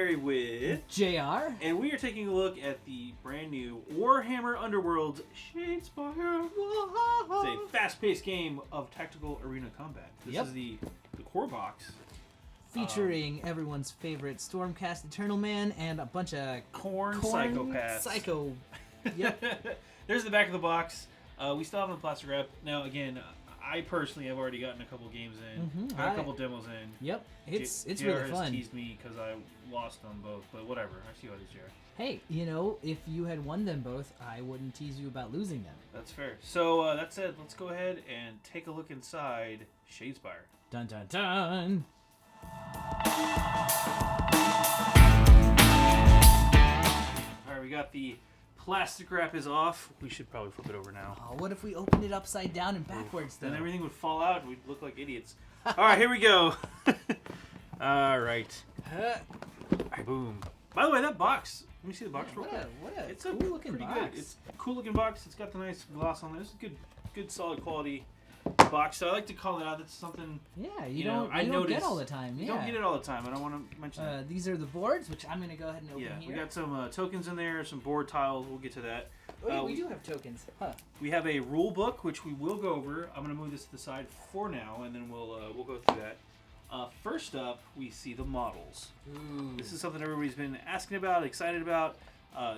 AdamHarry with JR. And we are taking a look at the brand new Warhammer Underworld's Shadespire. It's a fast-paced game of tactical arena combat. This is the core box. Featuring everyone's favorite Stormcast Eternal Man and a bunch of Corn psychopaths. Psycho. Yep. There's the back of the box. We still have the plastic wrap. Now, again, I personally have already gotten a couple games in, got a couple demos in. Yep, it's JR really fun. has teased me because I lost on both, but whatever. I see what it is, JR. Hey, you know, if you had won them both, I wouldn't tease you about losing them. That's fair. So that said, let's go ahead and take a look inside Shadespire. Dun dun dun. All right, we got the plastic wrap is off. We should probably flip it over now. Oh, what if we opened it upside down and backwards, though? Then everything would fall out and we'd look like idiots. All right, here we go. All right. Boom. By the way, that box. Let me see the box real quick. It's a cool looking box. Good. It's a cool looking box. It's got the nice gloss on there. It's a good solid quality box. So I like to call it out. It's something. Yeah, you don't get all the time. Yeah. You don't get it all the time. I don't want to mention that. These are the boards, which I'm going to go ahead and open here. Yeah, we got some tokens in there, some board tiles. We'll get to that. Oh, we do have tokens. Huh. We have a rule book, which we will go over. I'm going to move this to the side for now, and then we'll go through that. First up, we see the models. Ooh. This is something everybody's been asking about, excited about.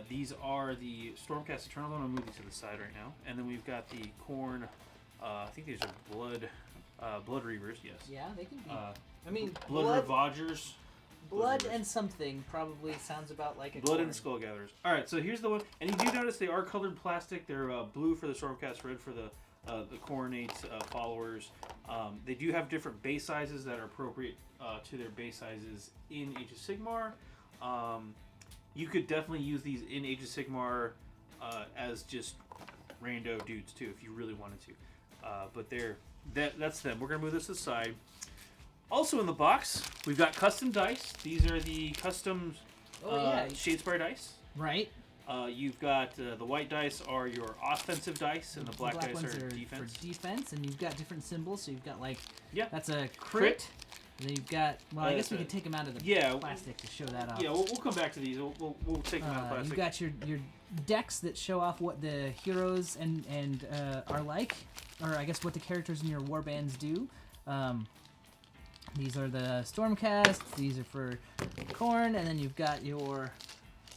These are the Stormcast Eternal. I'm going to move these to the side right now. And then we've got the Corn. I think these are Blood Reavers, yes. Yeah, they can be. I mean, Blood Ravagers. Blood and something probably sounds about like a Blood corn. and Skull Gatherers. All right, so here's the one. And you do notice they are colored plastic. They're blue for the Stormcast, red for the Coronate followers. They do have different base sizes that are appropriate to their base sizes in Age of Sigmar. You could definitely use these in Age of Sigmar as just rando dudes too, if you really wanted to. But that's them. We're gonna move this to the side. Also in the box, we've got custom dice. These are the custom Shadespire dice. Right. You've got the white dice are your offensive dice, and the black dice are defense. For defense, and you've got different symbols. So you've got like that's a crit. And then you've got I guess we could take them out of the plastic to show that off. Yeah, we'll come back to these. We'll take them out of the plastic. You've got your decks that show off what the heroes and are like, or I guess what the characters in your warbands do. These are the Stormcast. These are for Corn, and then you've got your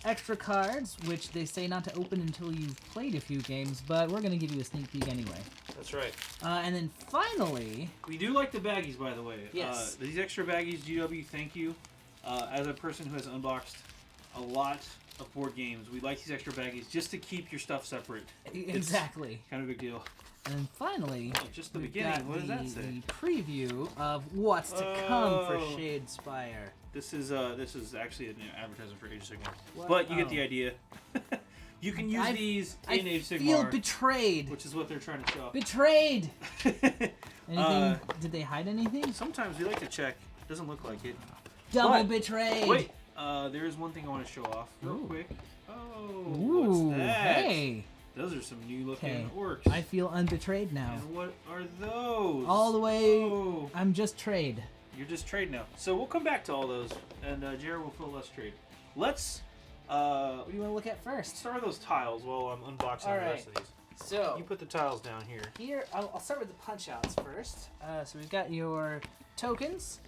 extra cards, which they say not to open until you've played a few games, but we're going to give you a sneak peek anyway. That's right. And then finally... We do like the baggies, by the way. Yes. These extra baggies, GW, thank you. As a person who has unboxed a lot of board games, we like these extra baggies just to keep your stuff separate. Exactly. It's kind of a big deal. And then finally, just the beginning. What does that say? The preview of what's to come for Shadespire. This is actually an advertisement for Age of Sigmar, but you get the idea. You can use these in Age of Sigmar. I feel betrayed. Which is what they're trying to show. Betrayed. Anything? Did they hide anything? Sometimes we like to check. It doesn't look like it. Double betrayed. Wait, there is one thing I want to show off real quick. Oh, ooh, what's that? Hey. Those are some new looking orcs. I feel unbetrayed now. And what are those? All the way. Oh. I'm just trade. You're just trade now. So we'll come back to all those, and Jared will feel less trade. Let's. What do you want to look at first? Start with those tiles while I'm unboxing the rest of these. So you put the tiles down here. Here, I'll start with the punch outs first. So we've got your tokens.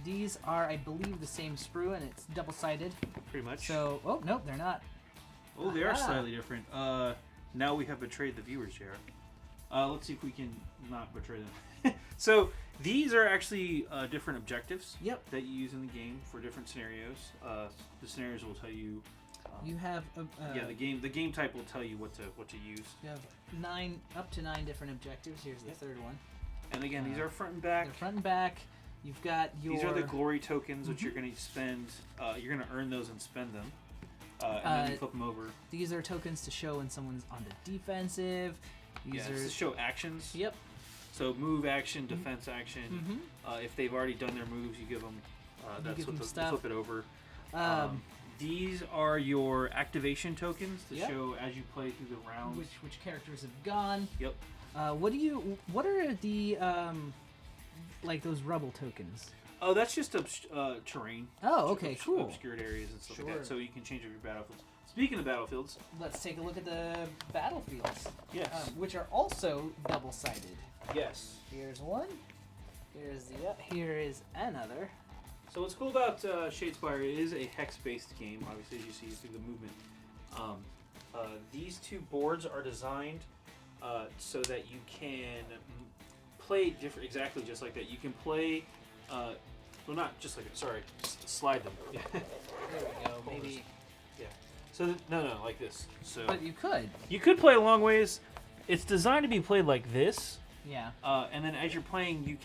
These are, I believe, the same sprue, and it's double-sided. Pretty much. So, oh no, they're not. Oh, they are slightly different. Now we have betrayed the viewers, Jared. Let's see if we can not betray them. So these are actually different objectives that you use in the game for different scenarios. The scenarios will tell you. You have the game type will tell you what to use. You have up to 9 different objectives. Here's the third one. And again, these are front and back. They're front and back. You've got your. These are the glory tokens, which you're going to spend. You're going to earn those and spend them. And then you flip them over. These are tokens to show when someone's on the defensive. These are to show actions. Yep. So move action, defense action. If they've already done their moves, you give them. That's what they'll flip it over. These are your activation tokens to show as you play through the rounds. Which characters have gone. Yep. What are the like those rubble tokens? Oh, that's just terrain. Oh, okay, cool. Obscured areas and stuff like Sure. that. So you can change up your battlefields. Speaking of battlefields, Let's take a look at the battlefields, yes, which are also double-sided. yes. Here's one. Here is another. So what's cool about Shadespire, it is a hex-based game, obviously, as you see through the movement. These two boards are designed so that you can play exactly just like that. You can play, well, not just like that, sorry, slide them. There we go. Maybe. Yeah. So, no, like this. So But you could. you could play a long ways. It's designed to be played like this. Yeah. And then as you're playing, you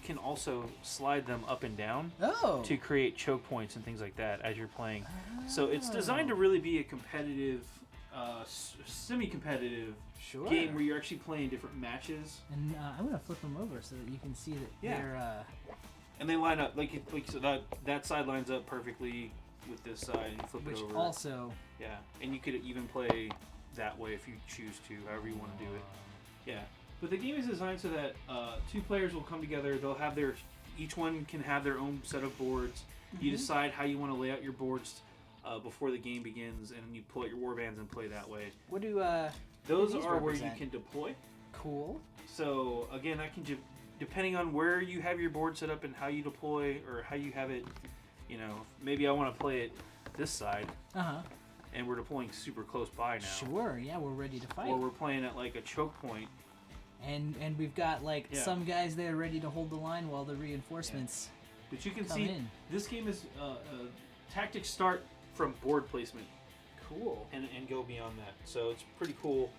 can also slide them up and down Oh. to create choke points and things like that as you're playing. So it's designed to really be a competitive, semi-competitive Sure. game where you're actually playing different matches. And I'm gonna flip them over so that you can see that Yeah. they're. And they line up so that side lines up perfectly with this side, and you flip Which it over. also. Yeah, and you could even play that way if you choose to, however you want to do it. Yeah, but the game is designed so that two players will come together. They'll have each one can have their own set of boards. You decide how you want to lay out your boards before the game begins, and you pull out your warbands and play that way. What do Those these are where you represent? can deploy. Cool. So again, that can depending on where you have your board set up and how you deploy or how you have it. You know, maybe I want to play it this side, and we're deploying super close by now. Sure. Yeah, we're ready to fight. Or we're playing at like a choke point. And we've got like Yeah. some guys there ready to hold the line while the reinforcements. But you can Come see in. this game is tactics start from board placement Cool. and go beyond that. So it's pretty cool.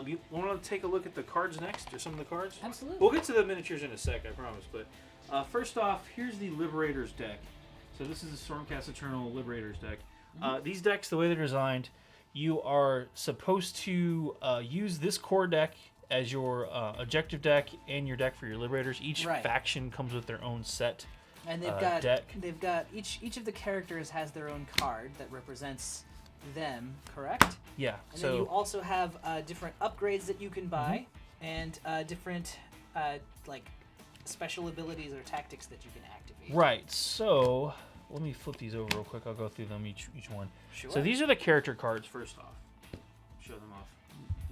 You want to take a look at the cards next, or some of the cards? Absolutely. We'll get to the miniatures in a sec, I promise. But first off, here's the Liberators Deck. So this is the Stormcast Eternal Liberators Deck. These decks, the way they're designed, you are supposed to use this core deck as your objective deck and your deck for your Liberators. Each Right. faction comes with their own set. And they've got each of the characters has their own card that represents them, correct? Yeah. And so then you also have different upgrades that you can buy and different like special abilities or tactics that you can activate. right. So let me flip these over real quick. I'll go through them each one. Sure. So these are the character cards. First off, show them off.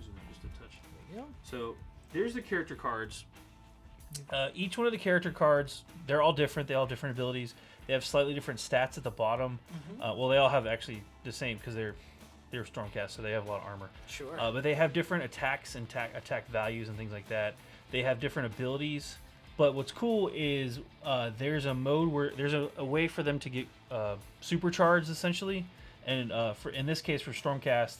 Zoom in just a touch. There you go. So there's the character cards. Each one of the character cards, they're all different. They all have different abilities. They have slightly different stats at the bottom. Well, they all have actually the same because they're Stormcast, so they have a lot of armor. Sure. But they have different attacks and attack values and things like that. They have different abilities. But what's cool is there's a mode where there's a way for them to get supercharged essentially. And in this case for Stormcast,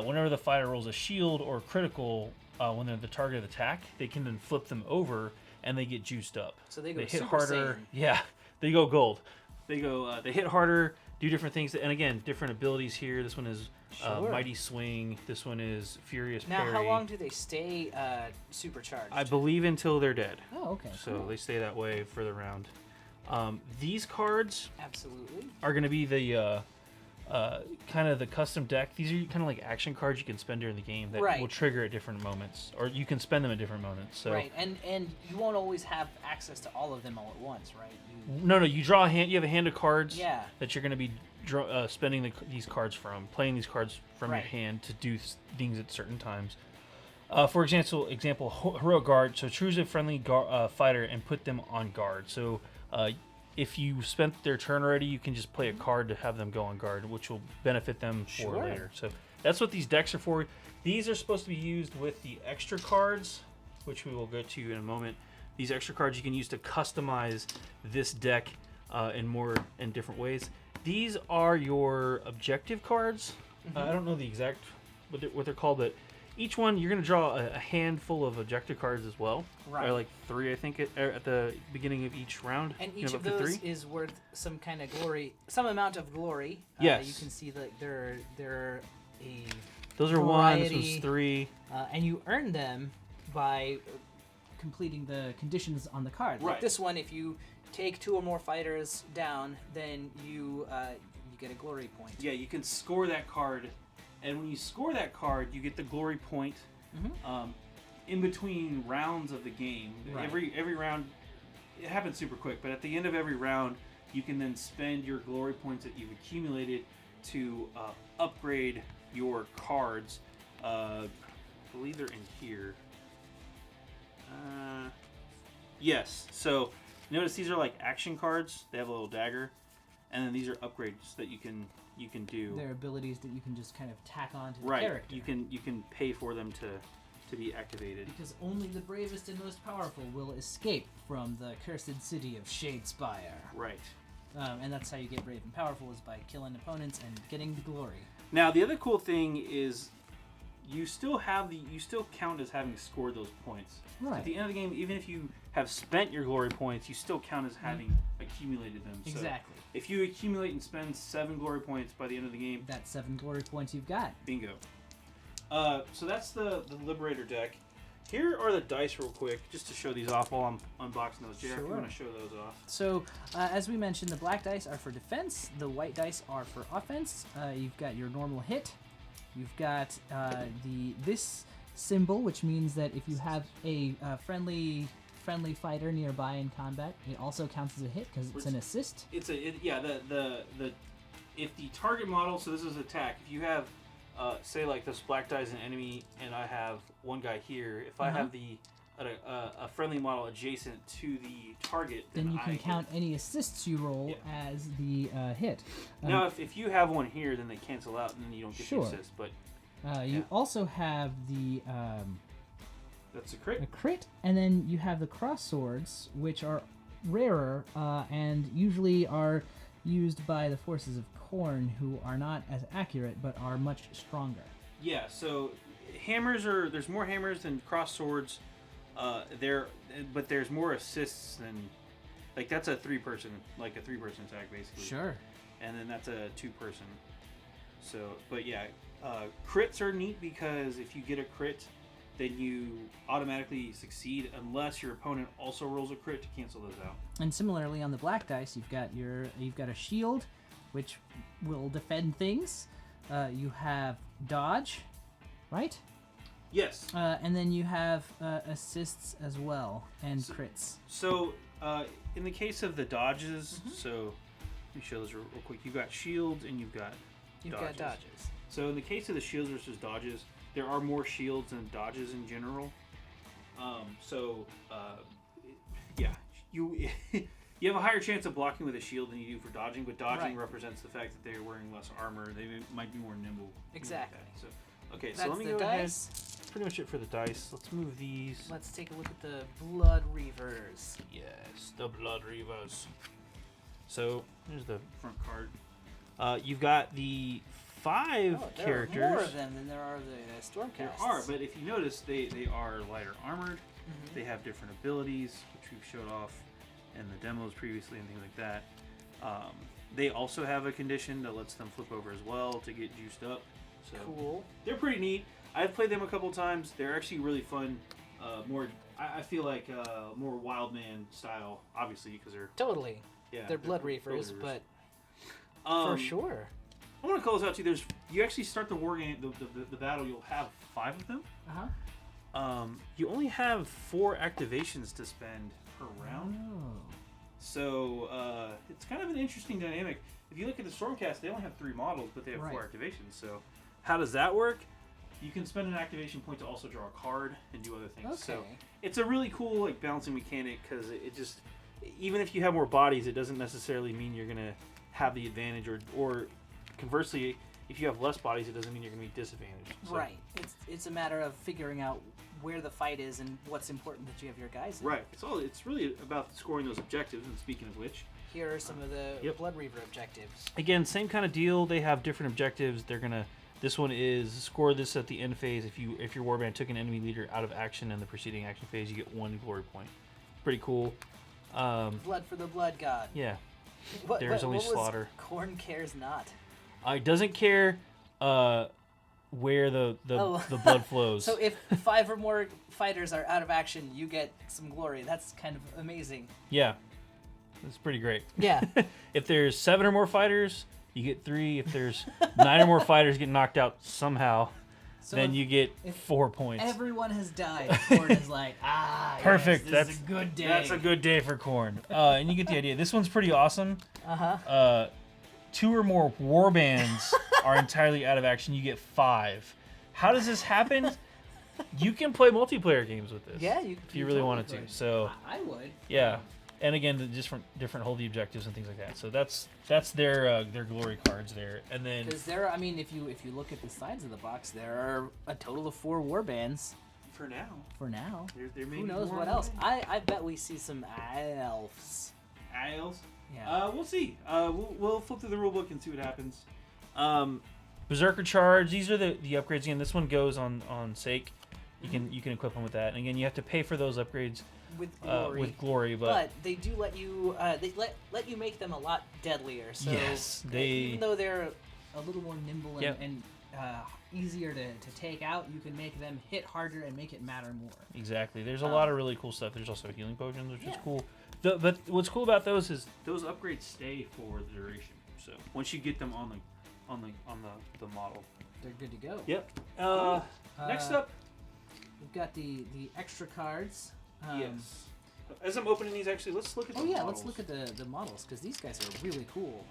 whenever the fighter rolls a shield or critical when they're the target of attack, they can then flip them over and they get juiced up. So they go hit Super harder. Saiyan. Yeah, they go gold. They go. They hit harder. Do different things. And again, different abilities here. This one is Sure. Mighty Swing. This one is Furious Now, Parry. how long do they stay supercharged? I believe until they're dead. Oh, okay. So cool. they stay that way for the round. These cards Absolutely. are going to be the kind of the custom deck. These are kind of like action cards you can spend during the game that Right. will trigger at different moments, or you can spend them at different moments. So Right, and you won't always have access to all of them all at once, right? no, you draw a hand. You have a hand of cards Yeah. that you're going to be spending these cards from, playing these cards from Right. your hand to do things at certain times. For example, heroic guard. So choose a friendly fighter and put them on guard. So if you spent their turn already, you can just play a card to have them go on guard, which will benefit them for Sure. later. So that's what these decks are for. These are supposed to be used with the extra cards, which we will go to in a moment. These extra cards you can use to customize this deck in different ways. These are your objective cards. I don't know the exact what they're called, but each one you're going to draw a handful of objective cards as well. Right. Or like 3, I think, at the beginning of each round. And You each have of up to those 3. is worth some kind of glory, some amount of glory. Yes. You can see that they're a Those are 1. This variety. was 3. and you earn them by completing the conditions on the card. Like Right. this one, if you take 2 or more fighters down, then you get a glory point. Yeah, you can score that card, and when you score that card, you get the glory point. In between rounds of the game. Right. Every round, it happens super quick. But at the end of every round, you can then spend your glory points that you've accumulated to upgrade your cards. I believe they're in here. Yes. So notice these are like action cards. They have a little dagger, and then these are upgrades that you can do. They're abilities that you can just kind of tack on to the Right. character. You can pay for them to be activated. Because only the bravest and most powerful will escape from the cursed city of Shadespire. Right. And that's how you get brave and powerful, is by killing opponents and getting the glory. Now the other cool thing is you still count as having scored those points. Right. At the end of the game, even if you have spent your glory points, you still count as having accumulated them. Exactly. So if you accumulate and spend 7 glory points by the end of the game, That's 7 glory points you've got. bingo. So that's the Liberator deck. Here are the dice real quick, just to show these off while I'm unboxing those. JR, if you Sure. want to show those off. So, as we mentioned, the black dice are for defense, the white dice are for offense. You've got your normal hit. You've got this symbol, which means that if you have a friendly fighter nearby in combat, it also counts as a hit because it's an assist. If the target model, so this is attack. If you have, say like this black die is an enemy, and I have one guy here. If I have a friendly model adjacent to the target, Then you can hit. count any assists you roll as the hit. Now, if you have one here, then they cancel out, and then you don't get Sure. the assist. But you also have the that's a crit. a crit, and then you have the cross swords, which are rarer and usually are used by the forces of Khorne, who are not as accurate but are much stronger. Yeah. So there's more hammers than cross swords. But there's more assists than, like, that's a 3-person attack basically. Sure. And then that's a 2-person. So, but yeah, crits are neat because if you get a crit, then you automatically succeed unless your opponent also rolls a crit to cancel those out. And similarly on the black dice, you've got a shield, which will defend things. You have dodge, right? Yes. And then you have assists as well, and crits. So, in the case of the dodges, so let me show those real quick. You've got shields and you've got dodges. So in the case of the shields versus dodges, there are more shields than dodges in general. Yeah, you you have a higher chance of blocking with a shield than you do for dodging, but dodging represents the fact that they're wearing less armor. They might be more nimble. Exactly. Like that. So, okay, so That's let me the go dice. ahead. That's pretty much it for the dice. Let's move these. Let's take a look at the Blood Reavers. Yes, the Blood Reavers. So here's the front card. You've got the 5 characters. There are more of them than there are the Stormcasts. There are, but if you notice, they are lighter armored. They have different abilities, which we've showed off in the demos previously and things like that. They also have a condition that lets them flip over as well to get juiced up. So Cool. they're pretty neat. I've played them a couple times. They're actually really fun. I feel like more Wildman style, obviously, because Totally. they're Blood Reavers, but for sure. I want to call this out too. You actually start the war game, the battle. You'll have 5 of them. You only have 4 activations to spend per round. Oh. So it's kind of an interesting dynamic. If you look at the Stormcast, they only have 3 models, but they have 4 activations. So how does that work? You can spend an activation point to also draw a card and do other things. Okay. So it's a really cool balancing mechanic because it just, even if you have more bodies, it doesn't necessarily mean you're gonna have the advantage, or conversely, if you have less bodies, it doesn't mean you're gonna be disadvantaged. So, Right. It's a matter of figuring out where the fight is and what's important that you have your guys in. Right. It's really about scoring those objectives. And speaking of which, Here are some of the Blood Reaver objectives. again, same kind of deal. They have different objectives. This one is score this at the end phase. If your warband took an enemy leader out of action in the preceding action phase, you get 1 glory point. Pretty cool. Blood for the Blood God. Yeah. What only was slaughter. Khorne cares not. It doesn't care where the blood flows. So if 5 or more fighters are out of action, you get some glory. That's kind of amazing. Yeah. That's pretty great. Yeah. If there's 7 or more fighters, you get 3. If there's 9 or more fighters get knocked out somehow, So then you get 4 points. Everyone has died. Corn is like, Perfect. Yes, That's is a good day. That's a good day for corn. And you get the idea. This one's pretty awesome. 2 or more war bands are entirely out of action. You get 5. How does this happen? You can play multiplayer games with this. Yeah, you. If you really wanted to. So I would. yeah, and again, the different hold the objectives and things like that. So that's their glory cards there. And then Because there, I mean, if you look at the sides of the box, there are a total of 4 war bands. For now. For now. There may Who be knows more what on else? the way. I bet we see some elves. Isles. Yeah. We'll see. We'll flip through the rulebook and see what happens. Berserker Charge. These are the upgrades. Again, this one goes on sake. You can equip them with that. And again, you have to pay for those upgrades With glory. but But they do let you let you make them a lot deadlier. So yes, even though they're a little more nimble Yep. and easier to take out, you can make them hit harder and make it matter more. exactly. There's a lot of really cool stuff. There's also healing potions, which is Yeah. cool. But what's cool about those is those upgrades stay for the duration. So once you get them on the model. They're good to go. Yep. Next up. We've got the extra cards. Yes. As I'm opening these, actually, let's look at the Oh yeah, models. let's look at the models because these guys are really cool.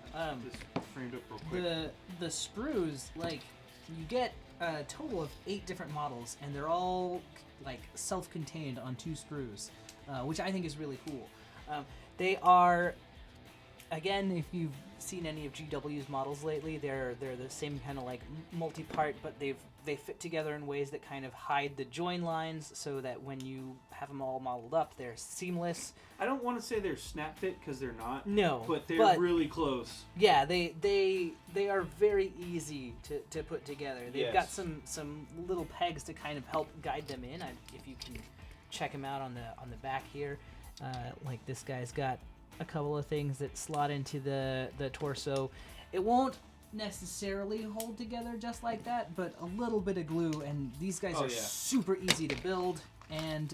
Just framed up real quick. The sprues, like, you get a total of 8 different models, and they're all like self-contained on 2 sprues, which I think is really cool. They are, again, if you've seen any of GW's models lately, they're the same kind of like multi-part, but they fit together in ways that kind of hide the join lines, so that when you have them all modeled up, they're seamless. I don't want to say they're snap fit because they're not. No, But they're really close. Yeah, they are very easy to put together. They've got Yes. some little pegs to kind of help guide them in. If you can check them out on the back here, like this guy's got a couple of things that slot into the torso. It won't necessarily hold together just like that, but a little bit of glue, and these guys are super easy to build and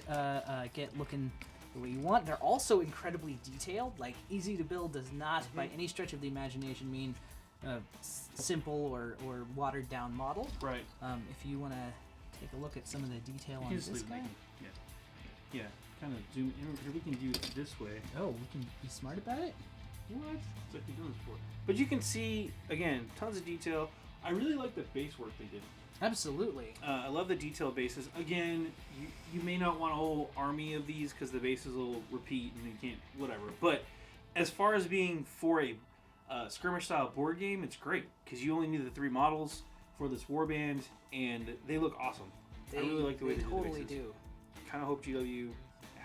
get looking the way you want. They're also incredibly detailed. Like, easy to build does not by any stretch of the imagination mean simple or watered down model. Right. If you want to take a look at some of the detail on You this just leave guy. it. Yeah. Kind of zoom in. We can do it this way. Oh, we can be smart about it? What? It's like we've done this before. But you can see, again, tons of detail. I really like the base work they did. Absolutely. I love the detail bases. Again, you may not want a whole army of these because the bases will repeat and you can't, whatever. But as far as being for a skirmish style board game, it's great because you only need the 3 models for this warband, and they look awesome. I really like the way they did the totally bases. do. Kind of hope GW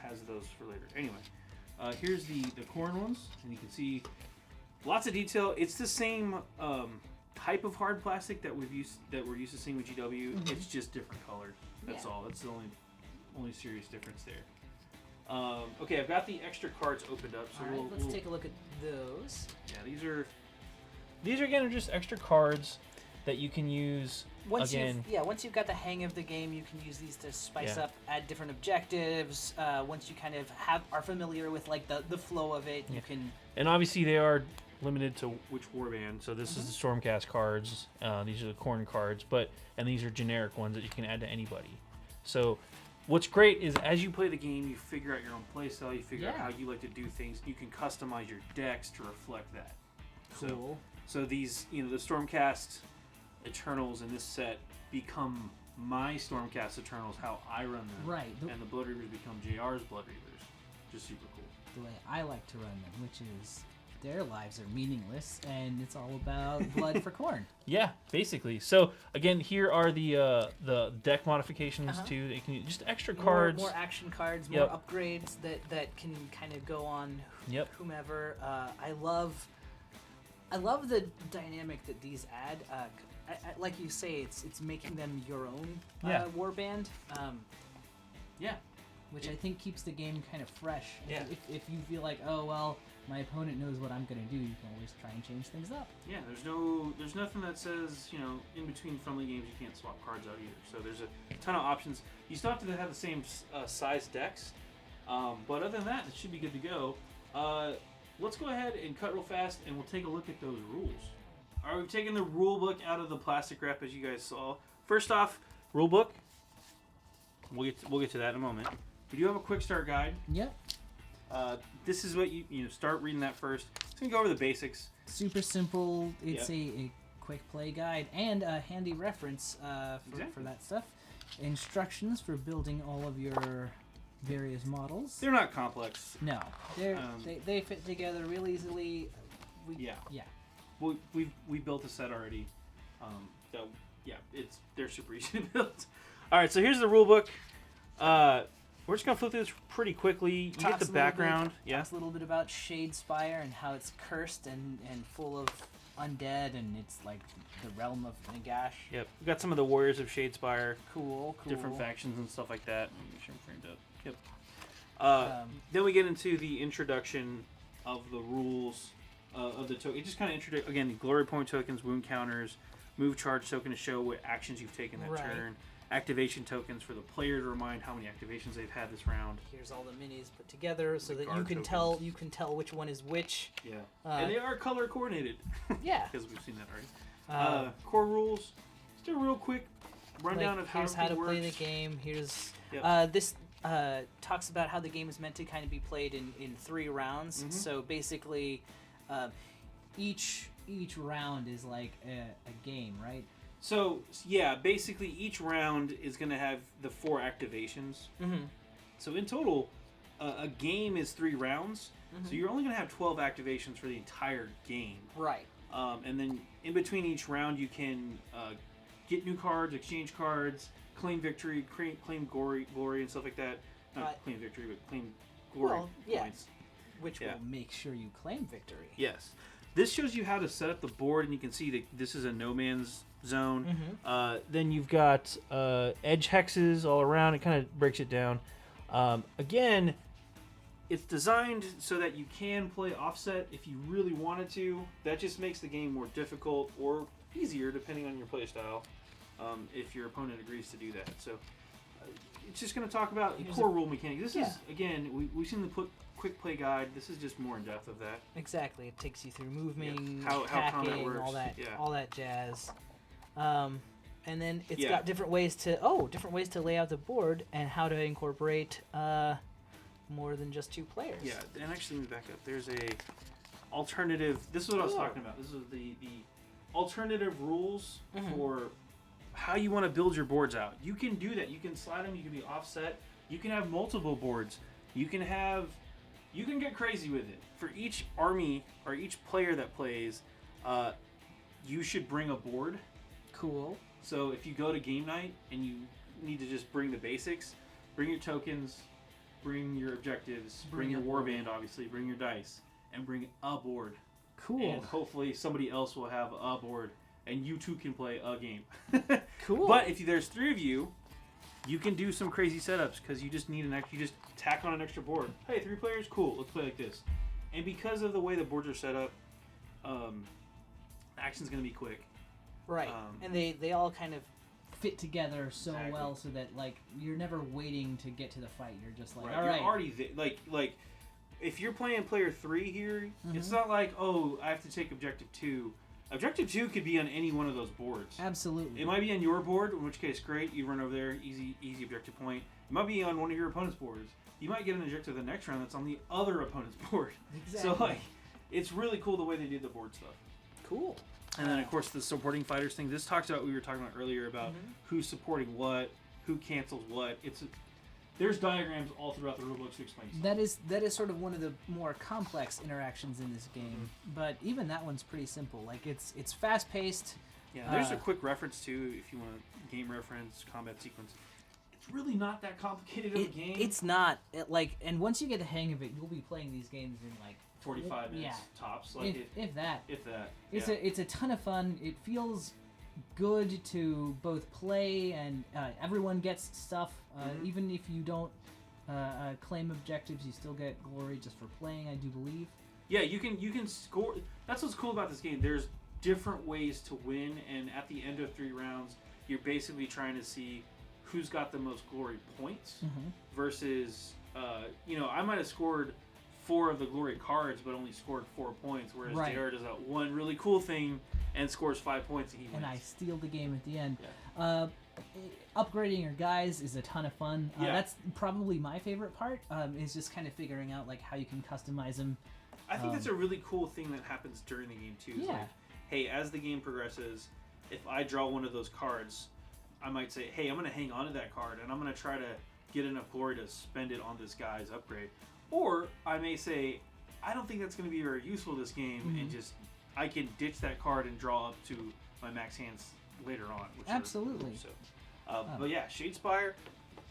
has those for later. Anyway, here's the corn ones, and you can see lots of detail. It's the same type of hard plastic that we're used to seeing with GW. Mm-hmm. It's just different colored. That's all. That's the only serious difference there. Okay, I've got the extra cards opened up, so All right, let's take a look at those. Yeah, these are again just extra cards that you can use. Once you've got the hang of the game, you can use these to spice up, add different objectives. Once you kind of are familiar with like the flow of it, you can. And obviously they are limited to which warband. So this is the Stormcast cards. These are the Corn cards, and these are generic ones that you can add to anybody. So what's great is as you play the game, you figure out your own play style. You figure out how you like to do things. You can customize your decks to reflect that. Cool. So these, the Stormcast Eternals in this set become my Stormcast Eternals, how I run them. Right. And the Blood Reavers become JR's Blood Reavers. Just super cool. The way I like to run them, which is their lives are meaningless, and it's all about blood for corn. Yeah, basically. So again, here are the deck modifications too. They can just extra cards, more action cards, more upgrades that can kind of go on whomever. I love the dynamic that these add. Like you say, it's making them your own warband. Which I think keeps the game kind of fresh. Yeah. If you feel like, oh well, my opponent knows what I'm gonna do, you can always try and change things up. Yeah, there's nothing that says, in between friendly games you can't swap cards out either. So there's a ton of options. You still have to have the same size decks, but other than that, it should be good to go. Let's go ahead and cut real fast, and we'll take a look at those rules. All right, we've taken the rule book out of the plastic wrap, as you guys saw. First off, Rulebook. We'll get to that in a moment. We do have a quick start guide. Yep. This is what you start reading that first. It's gonna go over the basics. Super simple. It's a quick play guide and a handy reference for that stuff. Instructions for building all of your various models. They're not complex. No, they fit together real easily. We built a set already. They're super easy to build. All right, so here's the rule book. We're just gonna flip through this pretty quickly. You get the background. Talks a little bit about Shadespire and how it's cursed and full of undead, and it's like the realm of Nagash. Yep. We got some of the warriors of Shadespire. Cool. Different factions and stuff like that. Make sure I'm framed up. Yep. Then we get into the introduction of the rules of the token. It just kind of introduces, again, the glory point tokens, wound counters, move charge token to show what actions you've taken that turn, activation tokens for the player to remind how many activations they've had this round. Here's all the minis put together so that you can tell which one is which. Yeah. And they are color coordinated. Yeah. Because we've seen that already. Core rules. Just a real quick rundown of how to play the game. Here's this talks about how the game is meant to kind of be played in 3 rounds. Mm-hmm. So basically, each round is like a game, right? So yeah, basically each round is going to have the 4 activations. Mm-hmm. So in total, a game is 3 rounds. Mm-hmm. So you're only going to have 12 activations for the entire game. Right. And then in between each round, you can get new cards, exchange cards, claim victory, claim glory, and stuff like that. Not claim victory, but claim glory points. Which will make sure you claim victory. Yes. This shows you how to set up the board, and you can see that this is a no man's zone. Mm-hmm. Then you've got edge hexes all around. It kind of breaks it down. Again, it's designed so that you can play offset if you really wanted to. That just makes the game more difficult or easier depending on your play style, if your opponent agrees to do that. So it's just going to talk about the core rule mechanics. This is, again, we've seen the quick play guide. This is just more in depth of that. Exactly. It takes you through moving, how hacking, works. all that jazz. And then it's got different ways to lay out the board and how to incorporate more than just 2 players. Yeah, and actually, let me back up. There's a alternative. This is what I was talking about. This is the alternative rules for how you want to build your boards out. You can do that. You can slide them. You can be offset. You can have multiple boards. You can get crazy with it. For each army or each player that plays, you should bring a board. Cool. So if you go to game night and you need to just bring the basics, bring your tokens, bring your objectives, bring your warband, obviously, bring your dice, and bring a board. Cool. And hopefully somebody else will have a board, and you two can play a game. Cool. But if there's 3 of you, you can do some crazy setups because you just need you just tack on an extra board. Hey, 3 players, cool. Let's play like this. And because of the way the boards are set up, action's gonna be quick. Right. And they all kind of fit together so well so that like you're never waiting to get to the fight. You're just like, all right. You're already like if you're playing player 3 here, it's not like, oh, I have to take objective 2. Objective 2 could be on any one of those boards. Absolutely. It might be on your board, in which case, great, you run over there, easy objective point. It might be on one of your opponent's boards. You might get an objective the next round that's on the other opponent's board. Exactly. So like, it's really cool the way they did the board stuff. Cool. And then, of course, the supporting fighters thing. This talks about what we were talking about earlier about who's supporting what, who cancels what. There's diagrams all throughout the rulebook to explain stuff. That is sort of one of the more complex interactions in this game, but even that one's pretty simple. Like it's fast paced. Yeah, there's a quick reference too if you want game reference, combat sequence. It's really not that complicated of a game. It's not and once you get the hang of it, you'll be playing these games in like 45 minutes tops. Like if that. It's a ton of fun. It feels good to both play and everyone gets stuff. Even if you don't claim objectives, you still get glory just for playing, I do believe. Yeah, you can score. That's what's cool about this game. There's different ways to win, and at the end of 3 rounds, you're basically trying to see who's got the most glory points versus, I might have scored 4 of the glory cards, but only scored 4 points, whereas JR does that one really cool thing and scores 5 points and he wins. And I steal the game at the end. Yeah. upgrading your guys is a ton of fun. Yeah. That's probably my favorite part. Is just kind of figuring out like how you can customize them. I think that's a really cool thing that happens during the game too. Is Yeah. like, hey, as the game progresses, if I draw one of those cards, I might say, hey, I'm going to hang on to that card and I'm going to try to get enough glory to spend it on this guy's upgrade. Or I may say, I don't think that's going to be very useful this game, and just I can ditch that card and draw up to my max hands later on. Which Absolutely. But yeah, Shadespire.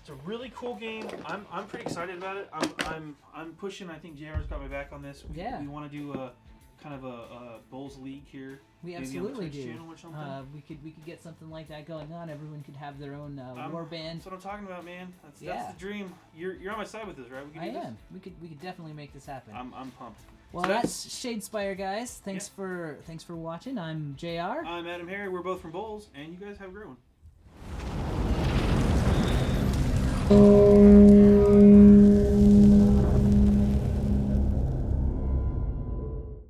It's a really cool game. I'm pretty excited about it. I'm pushing. I think JR's got my back on this. We want to do a kind of a BoLS League here. We maybe absolutely on the Twitch do. channel or something. We could get something like that going on. Everyone could have their own war band. That's what I'm talking about, man. That's Yeah. the dream. You're on my side with this, right? We can do this? We could definitely make this happen. I'm pumped. Well, So that's Shadespire, guys. Thanks for watching. I'm JR. I'm AdamHarry. We're both from BoLS, and you guys have a great one.